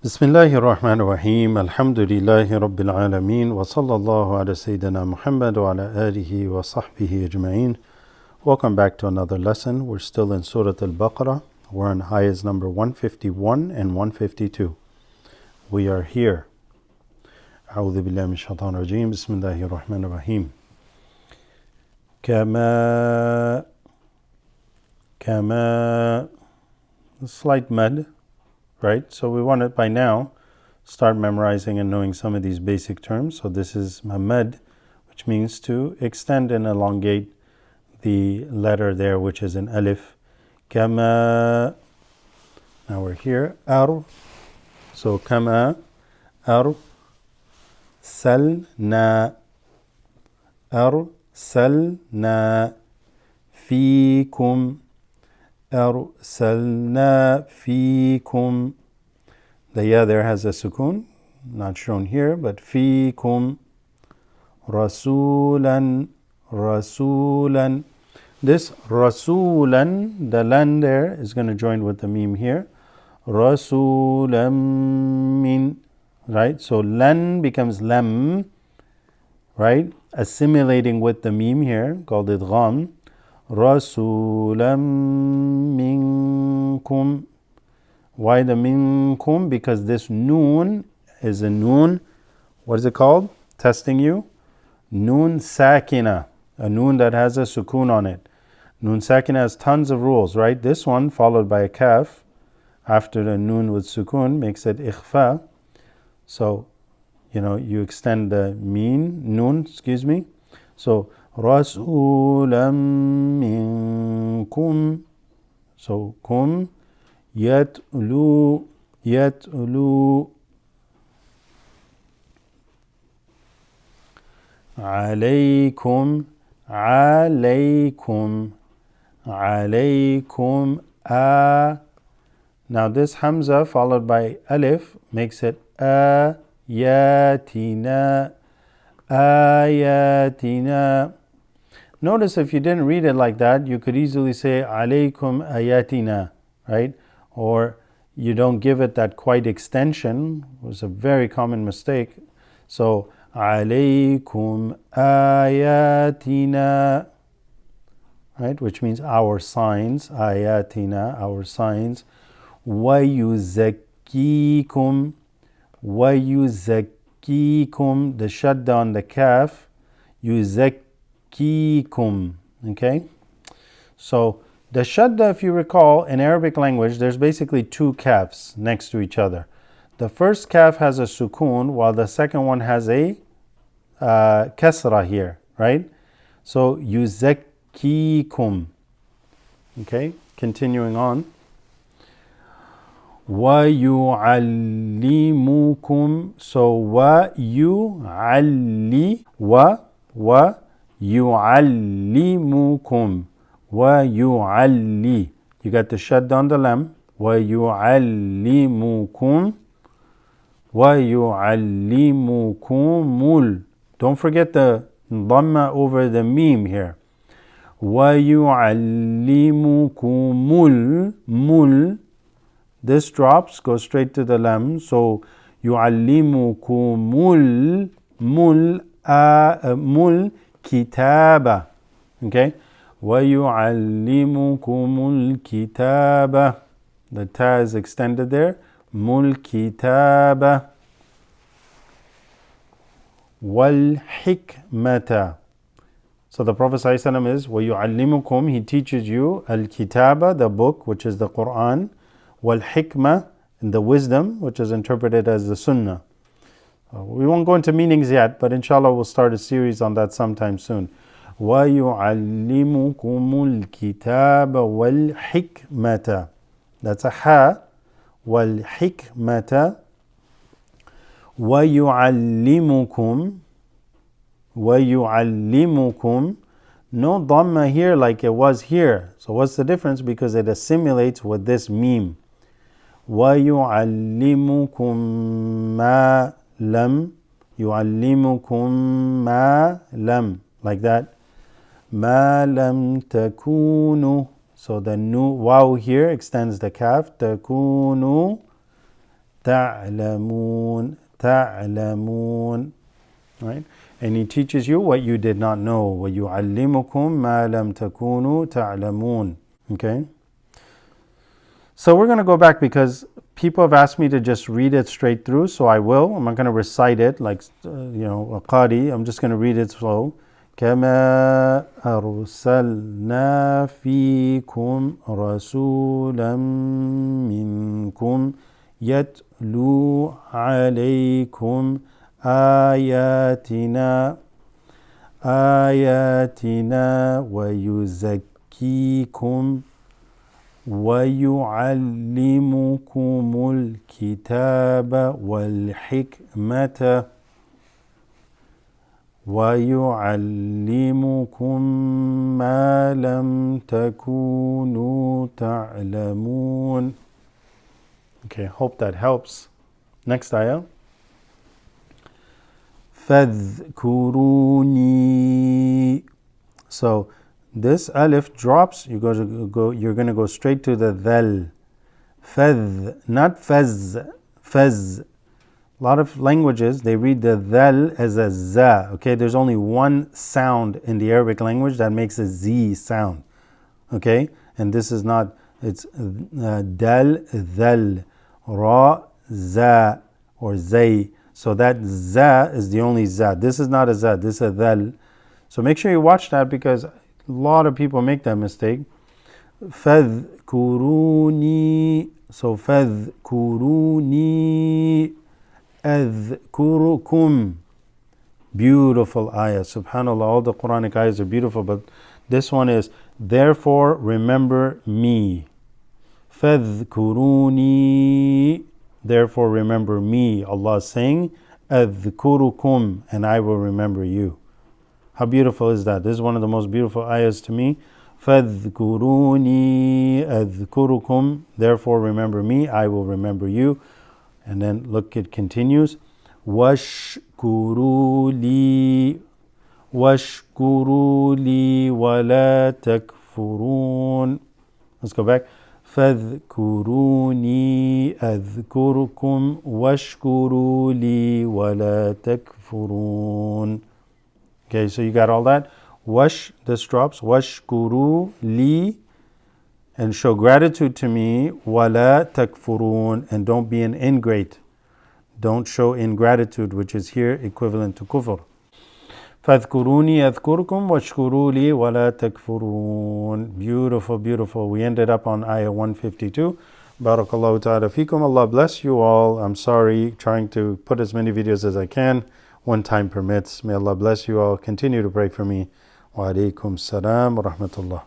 Bismillahir Rahmanir Rahim. Alhamdulillahi Rabbil Alameen. Wa sallallahu ala Sayyidina Muhammad wa ala alihi wa sahbihi ajma'in. Welcome back to another lesson. We're still in Surat Al-Baqarah. We're on ayahs number 151 and 152. We are here. A'udhu billahi min shaitan rajim. Bismillahir Rahmanir Rahim. Kama. Slight mud. Right? So we want to, by now, start memorizing and knowing some of these basic terms. So this is mamad, which means to extend and elongate the letter there, which is an alif. Kama. Now we're here. Ar. So kama. Ar. Salna. Ar. Salna. Fikum. أرسلنا فيكم. The ya there has a sukoon, not shown here, but فيكم. رسولا رسولا. This رسولا, the lan there is going to join with the meme here. رسولا من. Right? So lan becomes lam. Right? Assimilating with the meme here, called idgham. رَسُولًا مِّنكُمْ. Why the minkum? Because this noon is a noon. What is it called? Testing you. Noon sakina. A noon that has a sukoon on it. Noon sakina has tons of rules, right? This one followed by a kaf after the noon with sukoon makes it ikhfa. So, you extend the noon. So, رَسُولًا مِّنكُمْ. So, kum. يَتْلُو. عَلَيْكُمْ. Now this hamza followed by alif makes it آيَاتِنَا. Notice if you didn't read it like that, you could easily say alaykum ayatina, right? Or you don't give it that quite extension. It was a very common mistake. So alaykum ayatina, right? Which means our signs, ayatina, our signs. Wa yuzakkikum, the shadda on the kaf, yuzakkikum. Okay, so the shadda, if you recall, in Arabic language, there's basically two kafs next to each other. The first kaf has a sukoon, while the second one has a kasra here, right? So yuzakkikum. Okay, continuing on. وَيُعَلِّمُكُمْ. So يُعَلِّمُكُمْ. وَيُعَلِّ. You got the shadda on the lam. وَيُعَلِّمُكُمْ. وَيُعَلِّمُكُمُ. Don't forget the dhamma over the meme here. وَيُعَلِّمُكُمُ. Mul. This drops, goes straight to the lam. So يُعَلِّمُكُمُ mul kitaba. Okay? وَيُعَلِّمُكُمُ الْكِتَابَ. The ta is extended there. Mul kitaba. وَالْحِكْمَةَ. So the Prophet ﷺ is وَيُعَلِّمُكُمْ. He teaches you al-kitaba, the book, which is the Quran. وَالْحِكْمَةَ, and the wisdom, which is interpreted as the sunnah. We won't go into meanings yet, but inshallah we'll start a series on that sometime soon. وَيُعَلِّمُكُمُ الْكِتَابَ وَالْحِكْمَةَ. That's a ha. وَالْحِكْمَةَ. وَيُعَلِّمُكُمْ. No dhamma here like it was here. So what's the difference? Because it assimilates with this meme. وَيُعَلِّمُكُمْ مَا لَمْ. يُعَلِّمُكُمْ مَا لَمْ. Like that. مَا لَمْ تَكُونُوا. So the nu waw here extends the kaf. تَكُونُوا تعلمون تعلمون. Right? And he teaches you what you did not know. وَيُعَلِّمُكُم مَا لَمْ تَكُونُوا تَعْلَمُونَ. Okay? So we're going to go back because people have asked me to just read it straight through, so I will. I'm not going to recite it like, a qari. I'm just going to read it slow. كما أرسلنا فيكم رسولا منكم يتلو عليكم آياتنا ويزكيكم ويعلمكم الكتاب والحكمة ويعلمكم ما لم تكونوا تعلمون. Okay, hope that helps. Next ayah. فَاذْكُرُونِي. So this alif drops, you're going to go straight to the dhal. Fadh, not faz. Faz. A lot of languages, they read the dhal as a za. Okay, there's only one sound in the Arabic language that makes a z sound. Okay, and this is not, it's dal, dhal, ra, za, or zay. So that za is the only za. This is not a za, this is a dhal. So make sure you watch that because a lot of people make that mistake. فَاذْكُرُونِي. So فَاذْكُرُونِي أَذْكُرُكُمْ. Beautiful ayah. Subhanallah, all the Quranic ayahs are beautiful, but this one is, therefore remember me. فَاذْكُرُونِي. Therefore remember me. Allah is saying, أَذْكُرُكُمْ, and I will remember you. How beautiful is that? This is one of the most beautiful ayahs to me. فَاذْكُرُونِي أَذْكُرُكُمْ. Therefore remember me, I will remember you. And then look, it continues. وَاشْكُرُوا لِي وَلَا تَكْفُرُونَ. Let's go back. فَاذْكُرُونِي أَذْكُرُكُمْ وَاشْكُرُوا لِي وَلَا تَكْفُرُونَ. Okay, so you got all that. Wash, this drops. Washkuru li, and show gratitude to me. Wala takfurun, and don't be an ingrate. Don't show ingratitude, which is here equivalent to kufr. Fadhkuruni adhkurkum washkuru li wala takfurun. Beautiful, beautiful. We ended up on ayah 152. Barakallahu ta'ala fikum. Allah bless you all. I'm sorry, trying to put as many videos as I can when time permits. May Allah bless you all. Continue to pray for me. Wa alaikum salam wa rahmatullah.